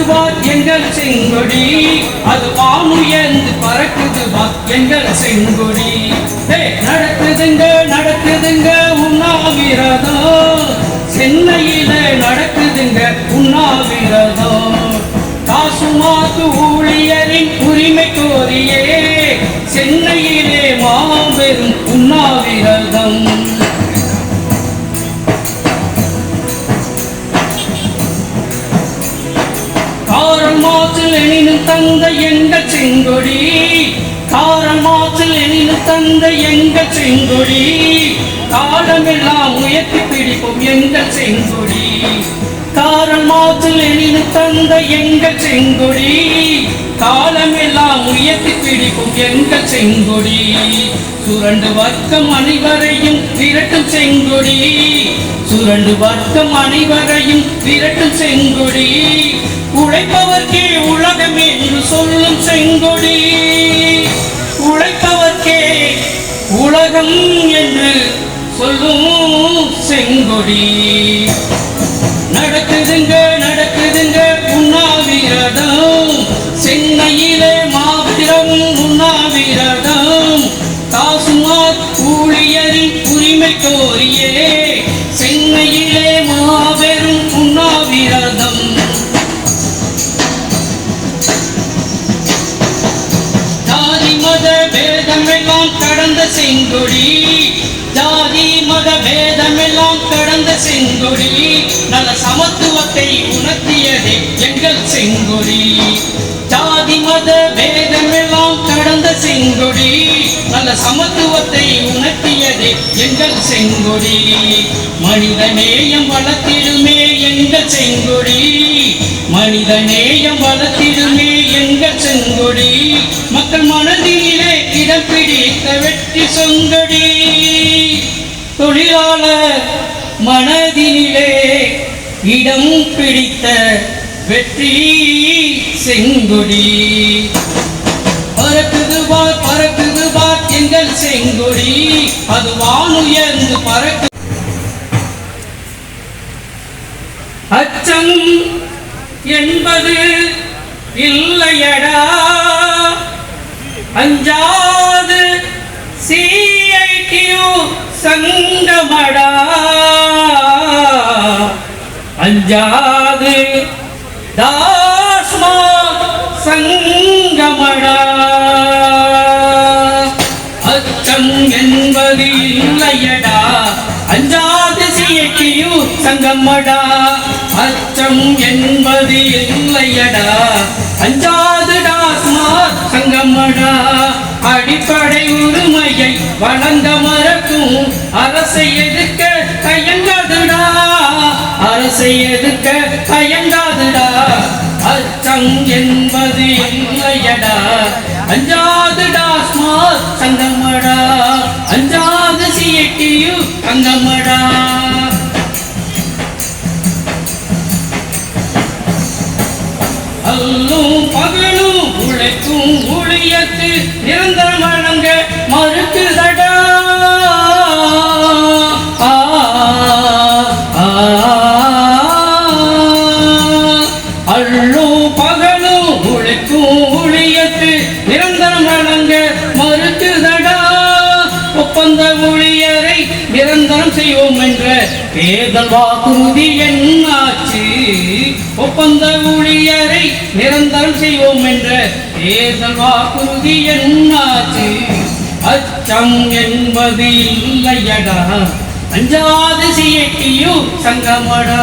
பார் எங்கள் செங்கொடி, அது வானுயர்ந்து பறக்குது பார் எங்கள் செங்கொடி. நடக்குதுங்க நடக்குதுங்க உண்ணாவிரதம், சென்னையில நடக்குதுங்க உண்ணாவிரதம். காசுமாத்து ஊழியரின் உரிமை கோரியே சென்னையிலே மாபெரும் உண்ணாவிரதம். காரல் மார்க்ஸ் லெனின் தந்த எங்கள் செங்கொடி, காரல் மார்க்ஸ் லெனின் தந்த எங்கள் செங்கொடி, காலமெல்லாம் உயர்த்தி பிடிப்போம் எங்கள் செங்கொடி. காரல் மார்க்ஸ் லெனின் தந்த எங்கள் செங்கொடி, காலமெல்லாம் உயர்த்தி பிடிப்போம் எங்கள் செங்கொடி. சுரண்டு வர்க்கம் அனைவரையும் விரட்டும் செங்கொடி, சுரண்டு வர்க்கம் அனைவரையும் விரட்டும் செங்கொடி. உழைப்பவர்க்கே உலகம் என்று சொல்லும் செங்கொடி, உழைப்பவர்க்கே உலகம் என்று சொல்லும் செங்கொடி. நடக்குதுங்க நடக்குதுங்க உண்ணாவிரதம், சென்னையிலே மாபெரும் உண்ணாவிரதம். காசுமார் ஊழியரின் உரிமை கோரியே சென்னையிலே மாபெரும் உண்ணாவிரதம். ஜாதி மத பேதமெல்லாம் கடந்த செங்கொடி, ஜாதி மத பேதமெல்லாம் கடந்த செங்கொடி. நல்ல சமத்துவத்தை உணர்த்தியதே எங்கள் செங்கொடி, ஜாதி மத பேதமெல்லாம் கடந்த செங்கொடி. நல்ல சமத்துவத்தை உணர்த்தியதே எங்கள் செங்கொடி. மனித நேயம் வளர்த்திடுமே எங்கள் செங்கொடி, மனித நேயம் வளர்த்திடுமே எங்கள் செங்கொடி. மக்கள் மனதிலே இடம் பிடித்த வெற்றி செங்கொடி, தொழிலாளர் மனதிலே இடம் பிடித்த வெற்றி செங்கொடி. பறக்குது பார் எங்கள் செங்கொடி, அது வானுயர்ந்து பறக்கு. அச்சம் என்பது இல்லையடா, அஞ்சாது CITU சங்கமடா, அஞ்சாது தாஸ்மா சங்கமடா. அச்சம் என்பது இல்லையடா, அஞ்சாது CITU சங்கமடா. அச்சம் என்பது இல்லையடா, அஞ்சாது டாஸ்மா சங்கமடா. அடிப்படை உரிமையை வழங்க மறக்கும் அரசை எதிர்க்க தயங்காதுடா, அரசை எதிர்க்க தயங்காதுடா. அச்சம் என்பது இல்லையடா, அஞ்சாது டாஸ்மா சங்கமடா, அஞ்சாது CITU சங்கமடா. அல்லும் பகலும் உழைக்கும் ஊழியத்து நிரந்தரம் வழங்க மறுக்குதடா. அல்லும் பகலும் உழைக்கும் ஊழியத்து நிரந்தரம் வழங்க மறுக்குதடா. ஒப்பந்த ஊழியரை நிரந்தரம் செய்வோம் என்ற தேர்தல் வாக்குறுதி என்னாச்சு, ஒப்பந்த ஊழியரை நிரந்தரம் செய்வோம் என்ற தேர்தல் வாக்குறுதி என்னாச்சு. அச்சம் என்பது இல்லையடா, அஞ்சாது CITU சங்கமடா.